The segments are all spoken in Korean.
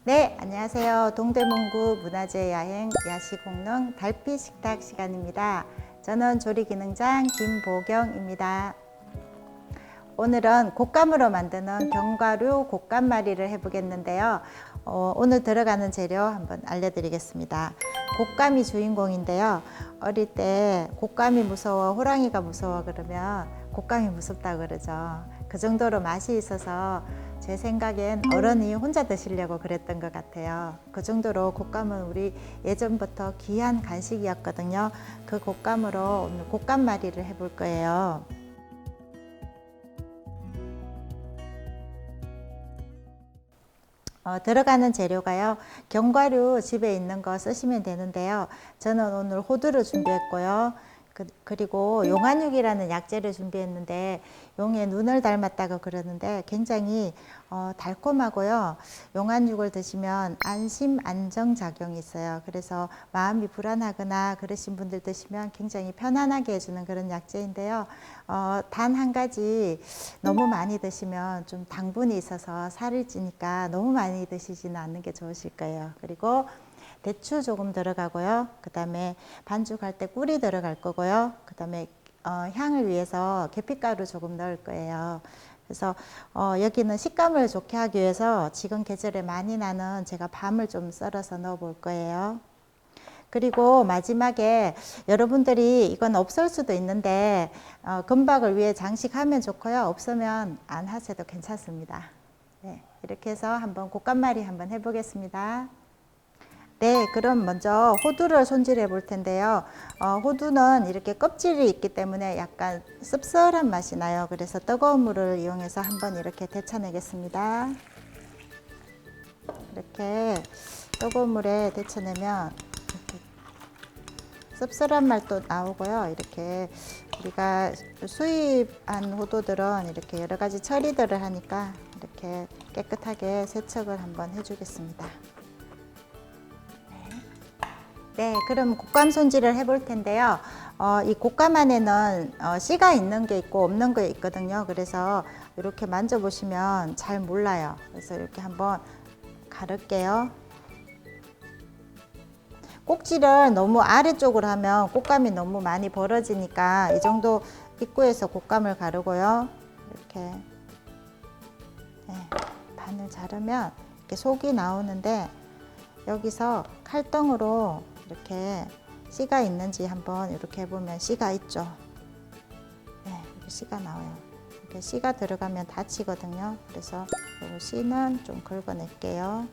네, 안녕하세요. 동대문구 문화재 야행 야시공릉 달빛 식탁 시간입니다. 저는 조리기능장 김보경입니다. 오늘은 곶감으로 만드는 견과류 곶감말이를 해보겠는데요. 오늘 들어가는 재료 한번 알려드리겠습니다. 곶감이 주인공인데요. 어릴 때 곶감이 무서워, 호랑이가 무서워 그러면 곶감이 무섭다고 그러죠. 그 정도로 맛이 있어서 제 생각엔 어른이 혼자 드시려고 그랬던 것 같아요. 그 정도로 곶감은 우리 예전부터 귀한 간식이었거든요. 그 곶감으로 오늘 곶감말이를 해볼 거예요. 들어가는 재료가요. 견과류 집에 있는 거 쓰시면 되는데요. 저는 오늘 호두를 준비했고요. 그리고 용안육이라는 약재를 준비했는데 용의 눈을 닮았다고 그러는데 굉장히 달콤하고요. 용안육을 드시면 안심 안정 작용이 있어요. 그래서 마음이 불안하거나 그러신 분들 드시면 굉장히 편안하게 해주는 그런 약재인데요. 단 한 가지 너무 많이 드시면 좀 당분이 있어서 살이 찌니까 너무 많이 드시지는 않는 게 좋으실 거예요. 그리고 대추 조금 들어가고요. 그 다음에 반죽할 때 꿀이 들어갈 거고요. 그 다음에 향을 위해서 계피가루 조금 넣을 거예요. 그래서 여기는 식감을 좋게 하기 위해서 지금 계절에 많이 나는 제가 밤을 좀 썰어서 넣어 볼 거예요. 그리고 마지막에 여러분들이 이건 없을 수도 있는데 금박을 위해 장식하면 좋고요. 없으면 안 하셔도 괜찮습니다. 네, 이렇게 해서 한번 곶감말이 한번 해보겠습니다. 네, 그럼 먼저 호두를 손질해 볼 텐데요. 호두는 이렇게 껍질이 있기 때문에 약간 씁쓸한 맛이 나요. 그래서 뜨거운 물을 이용해서 한번 이렇게 데쳐내겠습니다. 이렇게 뜨거운 물에 데쳐내면 이렇게 씁쓸한 맛도 나오고요. 이렇게 우리가 수입한 호두들은 이렇게 여러 가지 처리들을 하니까 이렇게 깨끗하게 세척을 한번 해주겠습니다. 네, 그럼 곶감 손질을 해볼 텐데요. 이 곶감 안에는 씨가 있는 게 있고 없는 게 있거든요. 그래서 이렇게 만져보시면 잘 몰라요. 그래서 이렇게 한번 가를게요. 꼭지를 너무 아래쪽으로 하면 곶감이 너무 많이 벌어지니까 이 정도 입구에서 곶감을 가르고요. 이렇게 네, 반을 자르면 이렇게 속이 나오는데 여기서 칼등으로 이렇게 씨가 있는지 한번 이렇게 해보면 씨가 있죠. 네, 이렇게 씨가 나와요. 이렇게 씨가 들어가면 다치거든요. 그래서 이 씨는 좀 긁어낼게요.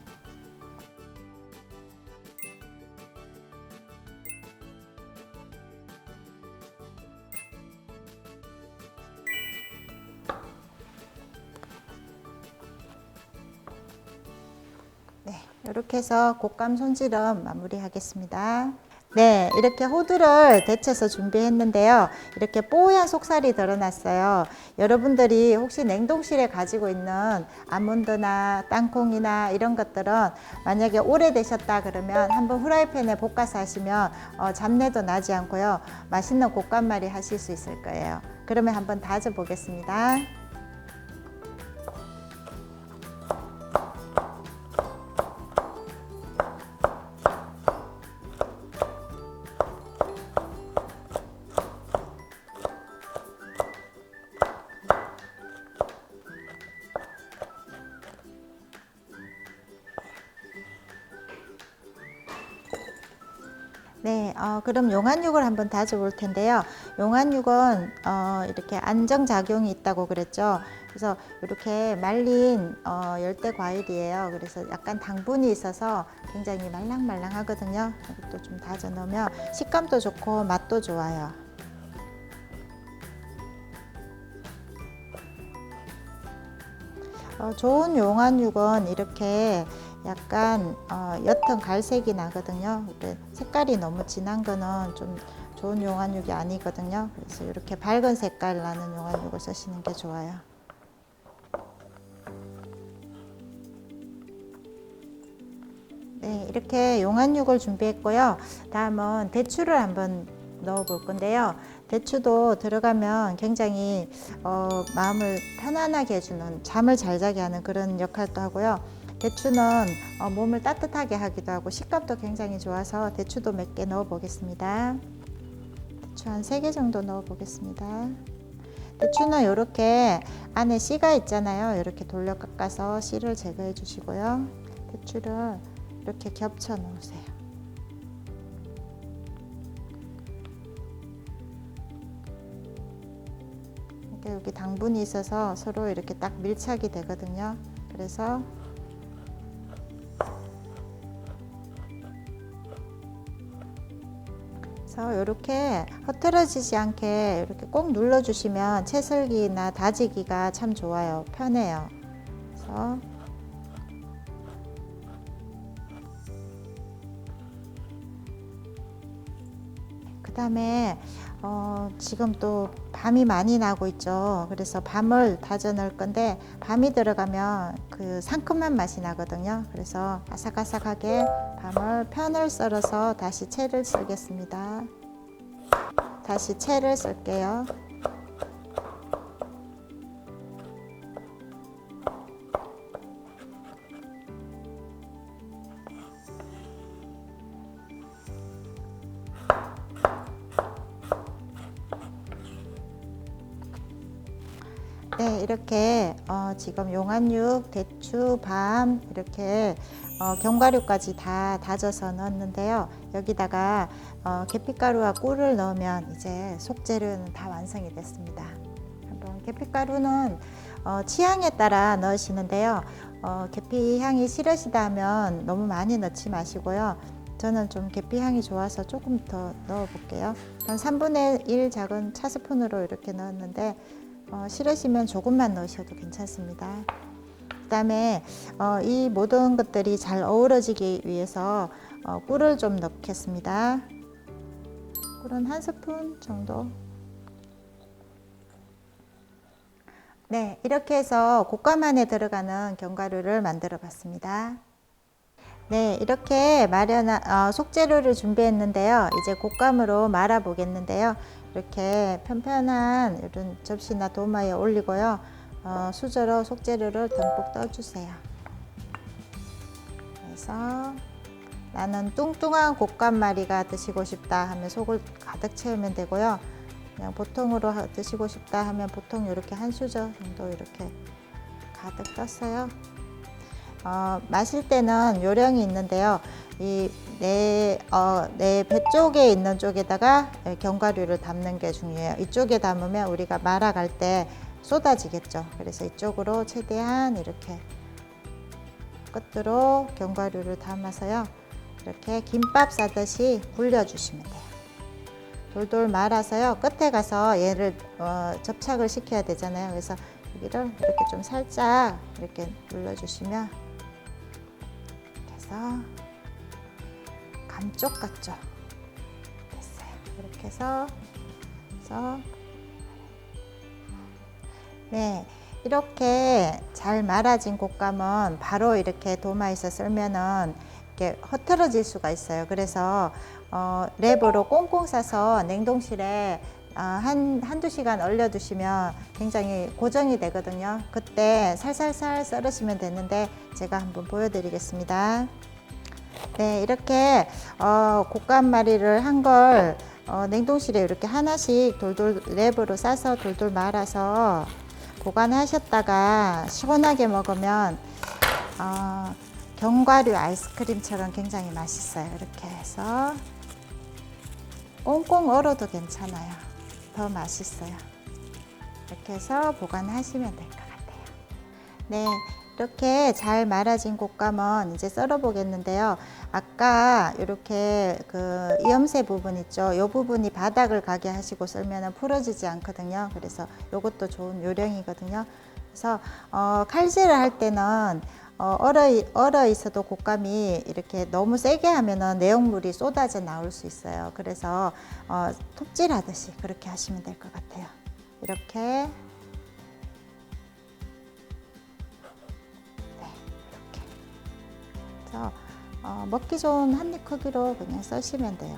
네, 이렇게 해서 곶감 손질은 마무리하겠습니다. 네, 이렇게 호두를 데쳐서 준비했는데요. 이렇게 뽀얀 속살이 드러났어요. 여러분들이 혹시 냉동실에 가지고 있는 아몬드나 땅콩이나 이런 것들은 만약에 오래되셨다 그러면 한번 후라이팬에 볶아서 하시면 잡내도 나지 않고요. 맛있는 곶감말이 하실 수 있을 거예요. 그러면 한번 다져 보겠습니다. 네, 그럼 용안육을 한번 다져 볼 텐데요. 용안육은 이렇게 안정작용이 있다고 그랬죠. 그래서 이렇게 말린 열대 과일이에요. 그래서 약간 당분이 있어서 굉장히 말랑말랑하거든요. 이것도 좀 다져 넣으면 식감도 좋고 맛도 좋아요. 좋은 용안육은 이렇게 약간 옅은 갈색이 나거든요. 색깔이 너무 진한 거는 좀 좋은 용안육이 아니거든요. 그래서 이렇게 밝은 색깔 나는 용안육을 쓰시는 게 좋아요. 네, 이렇게 용안육을 준비했고요. 다음은 대추를 한번 넣어 볼 건데요. 대추도 들어가면 굉장히 마음을 편안하게 해주는 잠을 잘 자게 하는 그런 역할도 하고요. 대추는 몸을 따뜻하게 하기도 하고 식감도 굉장히 좋아서 대추도 몇 개 넣어 보겠습니다. 대추 한 3개 정도 넣어 보겠습니다. 대추는 이렇게 안에 씨가 있잖아요. 이렇게 돌려 깎아서 씨를 제거해 주시고요. 대추를 이렇게 겹쳐 놓으세요. 여기 당분이 있어서 서로 이렇게 딱 밀착이 되거든요. 그래서 이렇게 흐트러지지 않게 이렇게 꼭 눌러주시면 채썰기나 다지기가 참 좋아요. 편해요. 그래서 그 다음에 지금 또 밤이 많이 나고 있죠. 그래서 밤을 다져 넣을 건데 밤이 들어가면 그 상큼한 맛이 나거든요. 그래서 아삭아삭하게 밤을 편을 썰어서 다시 채를 썰겠습니다. 다시 채를 썰게요. 네, 이렇게 지금 용안육, 대추, 밤 이렇게 견과류까지 다 다져서 넣었는데요. 여기다가 계피가루와 꿀을 넣으면 이제 속재료는 다 완성이 됐습니다. 한번 계피가루는 취향에 따라 넣으시는데요. 계피 향이 싫으시다 하면 너무 많이 넣지 마시고요. 저는 좀 계피 향이 좋아서 조금 더 넣어 볼게요. 한 3분의 1 작은 차스푼으로 이렇게 넣었는데 싫으시면 조금만 넣으셔도 괜찮습니다. 그 다음에 이 모든 것들이 잘 어우러지기 위해서 꿀을 좀 넣겠습니다. 꿀은 1스푼 정도. 네, 이렇게 해서 곶감 안에 들어가는 견과류를 만들어 봤습니다. 네, 이렇게 속재료를 준비했는데요. 이제 곶감으로 말아 보겠는데요. 이렇게 편편한 이런 접시나 도마에 올리고요. 수저로 속재료를 듬뿍 떠주세요. 그래서 나는 뚱뚱한 곶감말이가 드시고 싶다 하면 속을 가득 채우면 되고요. 그냥 보통으로 드시고 싶다 하면 보통 이렇게 한 수저 정도 이렇게 가득 떴어요. 마실 때는 요령이 있는데요. 내 배 쪽에 있는 쪽에다가 견과류를 담는 게 중요해요. 이쪽에 담으면 우리가 말아갈 때 쏟아지겠죠. 그래서 이쪽으로 최대한 이렇게 끝으로 견과류를 담아서요. 이렇게 김밥 싸듯이 불려주시면 돼요. 돌돌 말아서요. 끝에 가서 얘를 접착을 시켜야 되잖아요. 그래서 여기를 이렇게 좀 살짝 이렇게 눌러주시면 이렇게 해서 감쪽 같죠? 됐어요. 이렇게 해서 네, 이렇게 잘 말아진 곶감은 바로 이렇게 도마에서 썰면은 이렇게 흐트러질 수가 있어요. 그래서 랩으로 꽁꽁 싸서 냉동실에 한두 시간 얼려두시면 굉장히 고정이 되거든요. 그때 살살살 썰으시면 되는데 제가 한번 보여드리겠습니다. 네, 이렇게 곶감말이를 한 걸 냉동실에 이렇게 하나씩 돌돌 랩으로 싸서 돌돌 말아서 보관하셨다가 시원하게 먹으면 견과류 아이스크림처럼 굉장히 맛있어요. 이렇게 해서 꽁꽁 얼어도 괜찮아요. 더 맛있어요. 이렇게 해서 보관하시면 될 것 같아요. 네, 이렇게 잘 말아진 곶감은 이제 썰어 보겠는데요. 아까 이렇게 그 이염새 부분 있죠. 이 부분이 바닥을 가게 하시고 썰면 풀어지지 않거든요. 그래서 이것도 좋은 요령이거든요. 그래서 칼질을 할 때는 얼어 있어도 곶감이 이렇게 너무 세게 하면은 내용물이 쏟아져 나올 수 있어요. 그래서 톱질 하듯이 그렇게 하시면 될 것 같아요. 이렇게 그래서 먹기 좋은 한 입 크기로 그냥 써시면 돼요.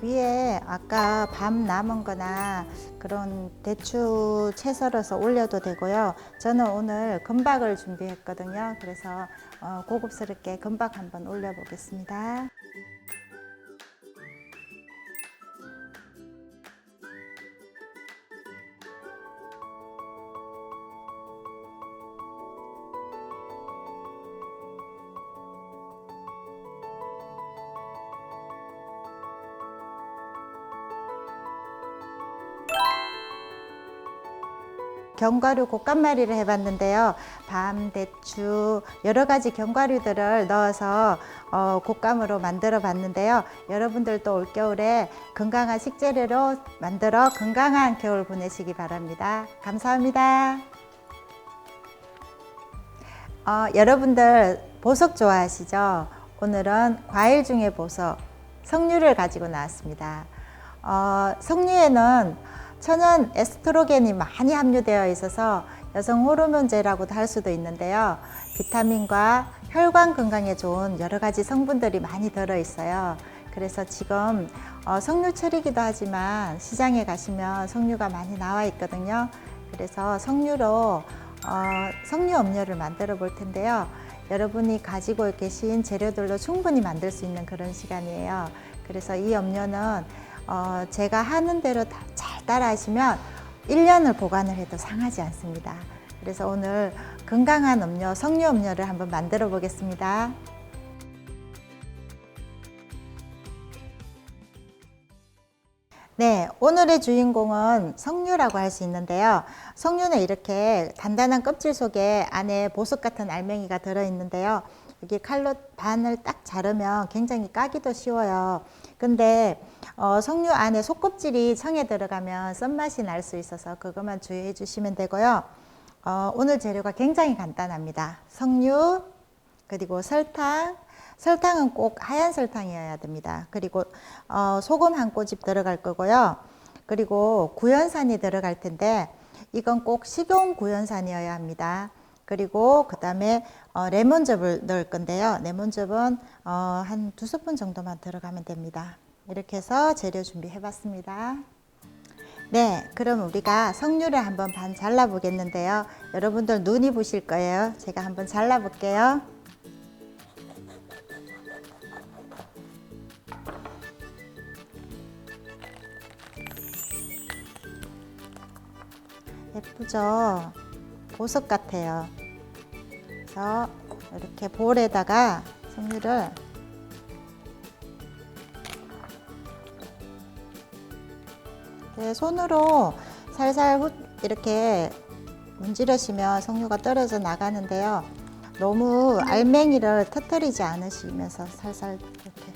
위에 아까 밤 남은 거나 그런 대추 채 썰어서 올려도 되고요. 저는 오늘 금박을 준비했거든요. 그래서 고급스럽게 금박 한번 올려 보겠습니다. 견과류 곶감마리를 해봤는데요. 밤, 대추 여러 가지 견과류들을 넣어서 곶감으로 만들어 봤는데요. 여러분들도 올겨울에 건강한 식재료로 만들어 건강한 겨울 보내시기 바랍니다. 감사합니다. 여러분들 보석 좋아하시죠? 오늘은 과일 중에 보석, 석류를 가지고 나왔습니다. 석류에는 천연 에스트로겐이 많이 함유되어 있어서 여성 호르몬제라고도 할 수도 있는데요. 비타민과 혈관 건강에 좋은 여러 가지 성분들이 많이 들어 있어요. 그래서 지금 석류철이기도 하지만 시장에 가시면 석류가 많이 나와 있거든요. 그래서 석류로 석류 음료를 만들어 볼 텐데요. 여러분이 가지고 계신 재료들로 충분히 만들 수 있는 그런 시간이에요. 그래서 이 음료는 제가 하는 대로 잘 따라 하시면 1년을 보관을 해도 상하지 않습니다. 그래서 오늘 건강한 음료, 석류 음료를 한번 만들어 보겠습니다. 네, 오늘의 주인공은 석류라고 할 수 있는데요. 석류는 이렇게 단단한 껍질 속에 안에 보석 같은 알맹이가 들어있는데요. 여기 칼로 반을 딱 자르면 굉장히 까기도 쉬워요. 근데 석류 안에 속껍질이 청에 들어가면 썬맛이 날 수 있어서 그것만 주의해 주시면 되고요. 오늘 재료가 굉장히 간단합니다. 석류, 그리고 설탕, 설탕은 꼭 하얀 설탕이어야 됩니다. 그리고 소금 한 꼬집 들어갈 거고요. 그리고 구연산이 들어갈 텐데 이건 꼭 식용 구연산이어야 합니다. 그리고 그 다음에 레몬즙을 넣을 건데요. 레몬즙은 한 2스푼 정도만 들어가면 됩니다. 이렇게 해서 재료 준비해 봤습니다. 네, 그럼 우리가 석류를 한번 반 잘라 보겠는데요. 여러분들 눈이 부실 거예요. 제가 한번 잘라 볼게요. 예쁘죠? 보석 같아요. 그래서 이렇게 볼에다가 석류를 손으로 살살 이렇게 문지르시면 석류가 떨어져 나가는데요. 너무 알맹이를 터뜨리지 않으시면서 살살 이렇게.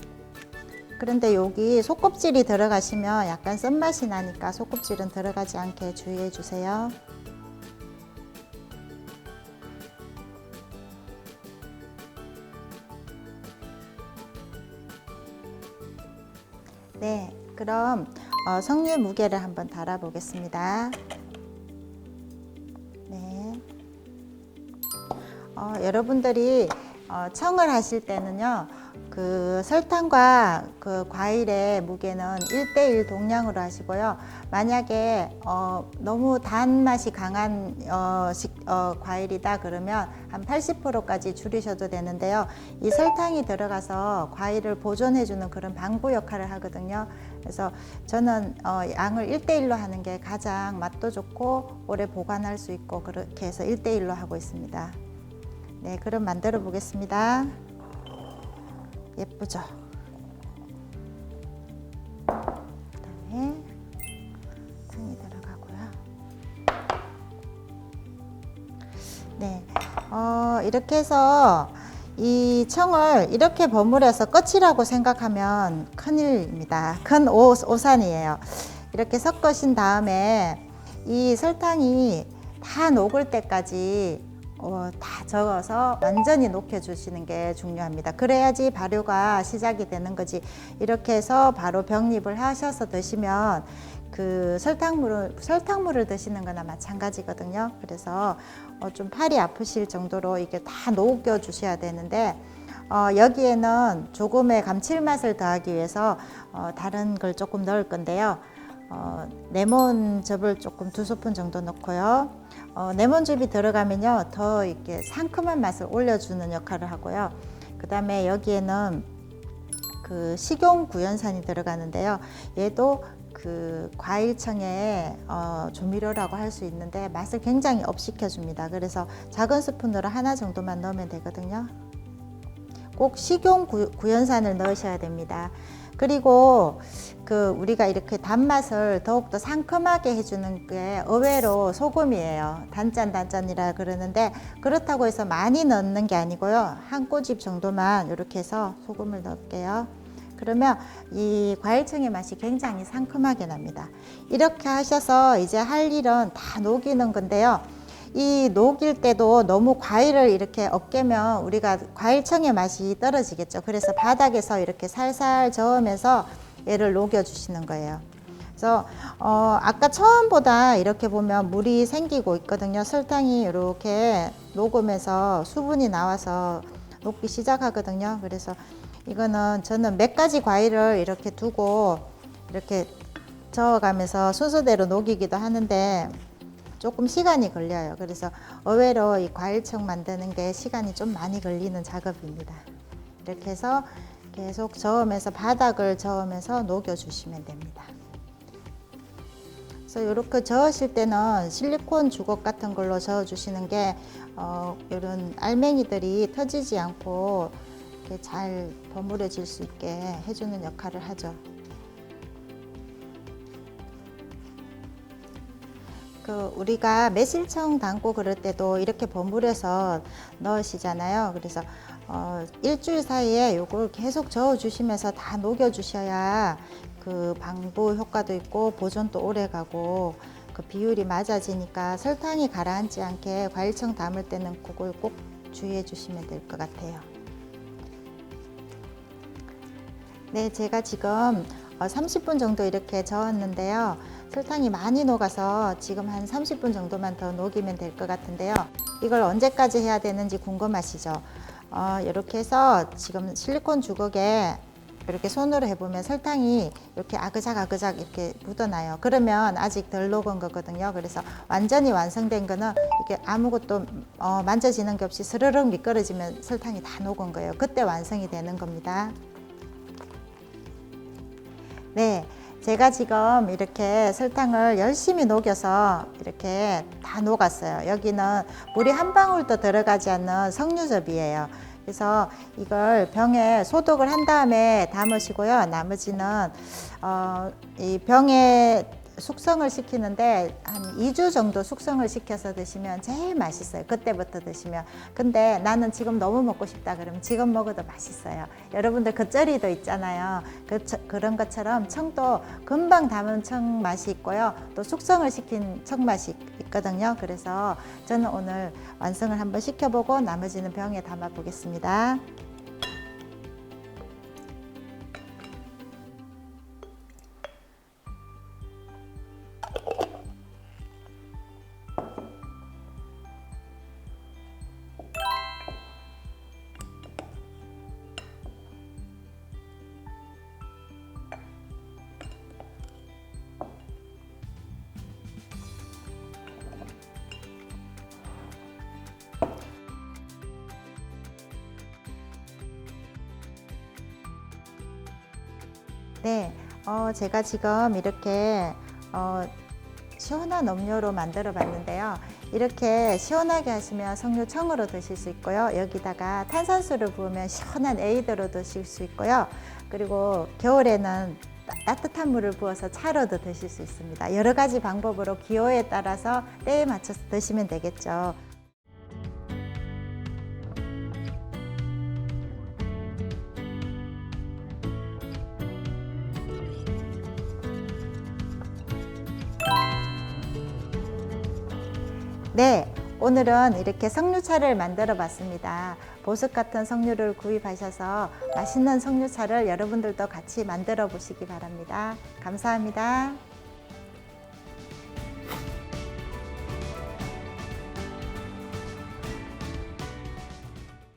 그런데 여기 속껍질이 들어가시면 약간 썬맛이 나니까 속껍질은 들어가지 않게 주의해 주세요. 네, 그럼 석류 무게를 한번 달아 보겠습니다. 네. 여러분들이 청을 하실 때는요, 그 설탕과 그 과일의 무게는 1:1 동량으로 하시고요. 만약에 너무 단맛이 강한 과일이다 그러면 한 80%까지 줄이셔도 되는데요. 이 설탕이 들어가서 과일을 보존해주는 그런 방부 역할을 하거든요. 그래서 저는 양을 1:1로 하는 게 가장 맛도 좋고 오래 보관할 수 있고 그렇게 해서 1:1로 하고 있습니다. 네, 그럼 만들어 보겠습니다. 예쁘죠? 그다음에 당이 들어가고요. 네, 이렇게 해서 이 청을 이렇게 버무려서 끝이라고 생각하면 큰일입니다. 큰 오산이에요. 이렇게 섞으신 다음에 이 설탕이 다 녹을 때까지 다 저어서 완전히 녹여주시는 게 중요합니다. 그래야지 발효가 시작이 되는 거지. 이렇게 해서 바로 병립을 하셔서 드시면 그 설탕물을 드시는 거나 마찬가지거든요. 그래서 좀 팔이 아프실 정도로 이게 다 녹여 주셔야 되는데 여기에는 조금의 감칠맛을 더하기 위해서 다른 걸 조금 넣을 건데요. 레몬즙을 조금 2스푼 정도 넣고요. 레몬즙이 들어가면요 더 이렇게 상큼한 맛을 올려주는 역할을 하고요. 그 다음에 여기에는 그 식용 구연산이 들어가는데요. 얘도 그 과일청의 조미료라고 할 수 있는데 맛을 굉장히 업시켜 줍니다. 그래서 작은 스푼으로 하나 정도만 넣으면 되거든요. 꼭 식용 구연산을 넣으셔야 됩니다. 그리고 그 우리가 이렇게 단맛을 더욱더 상큼하게 해주는 게 의외로 소금이에요. 단짠단짠이라 그러는데 그렇다고 해서 많이 넣는 게 아니고요. 한 꼬집 정도만 이렇게 해서 소금을 넣을게요. 그러면 이 과일청의 맛이 굉장히 상큼하게 납니다. 이렇게 하셔서 이제 할 일은 다 녹이는 건데요. 이 녹일 때도 너무 과일을 이렇게 으깨면 우리가 과일청의 맛이 떨어지겠죠. 그래서 바닥에서 이렇게 살살 저으면서 얘를 녹여 주시는 거예요. 그래서 아까 처음보다 이렇게 보면 물이 생기고 있거든요. 설탕이 이렇게 녹으면서 수분이 나와서 녹기 시작하거든요. 그래서 이거는 저는 몇 가지 과일을 이렇게 두고 이렇게 저어가면서 순서대로 녹이기도 하는데 조금 시간이 걸려요. 그래서 의외로 이 과일청 만드는 게 시간이 좀 많이 걸리는 작업입니다. 이렇게 해서 계속 저으면서 바닥을 저으면서 녹여 주시면 됩니다. 그래서 이렇게 저으실 때는 실리콘 주걱 같은 걸로 저어 주시는 게 이런 알맹이들이 터지지 않고 이렇게 잘 버무려질 수 있게 해주는 역할을 하죠. 우리가 매실청 담고 그럴 때도 이렇게 버무려서 넣으시잖아요. 그래서 일주일 사이에 요걸 계속 저어 주시면서 다 녹여 주셔야 그 방부 효과도 있고 보존도 오래 가고 그 비율이 맞아지니까 설탕이 가라앉지 않게 과일청 담을 때는 그걸 꼭 주의해 주시면 될 것 같아요. 네, 제가 지금 30분 정도 이렇게 저었는데요. 설탕이 많이 녹아서 지금 한 30분 정도만 더 녹이면 될 것 같은데요. 이걸 언제까지 해야 되는지 궁금하시죠? 이렇게 해서 지금 실리콘 주걱에 이렇게 손으로 해보면 설탕이 이렇게 아그작 이렇게 묻어나요. 그러면 아직 덜 녹은 거거든요. 그래서 완전히 완성된 거는 이렇게 아무것도 만져지는 게 없이 스르륵 미끄러지면 설탕이 다 녹은 거예요. 그때 완성이 되는 겁니다. 네, 제가 지금 이렇게 설탕을 열심히 녹여서 이렇게 다 녹았어요. 여기는 물이 한 방울도 들어가지 않는 석류즙이에요. 그래서 이걸 병에 소독을 한 다음에 담으시고요. 나머지는 이 병에 숙성을 시키는데 한 2주 정도 숙성을 시켜서 드시면 제일 맛있어요. 그때부터 드시면. 근데 나는 지금 너무 먹고 싶다 그러면 지금 먹어도 맛있어요. 여러분들 겉절이도 있잖아요. 그런 것처럼 청도 금방 담은 청 맛이 있고요. 또 숙성을 시킨 청 맛이 있거든요. 그래서 저는 오늘 완성을 한번 시켜보고 나머지는 병에 담아 보겠습니다. 네, 제가 지금 이렇게 시원한 음료로 만들어 봤는데요. 이렇게 시원하게 하시면 석류청으로 드실 수 있고요. 여기다가 탄산수를 부으면 시원한 에이드로 드실 수 있고요. 그리고 겨울에는 따뜻한 물을 부어서 차로도 드실 수 있습니다. 여러 가지 방법으로 기호에 따라서 때에 맞춰서 드시면 되겠죠. 네, 오늘은 이렇게 석류차를 만들어 봤습니다. 보석 같은 석류를 구입하셔서 맛있는 석류차를 여러분들도 같이 만들어 보시기 바랍니다. 감사합니다.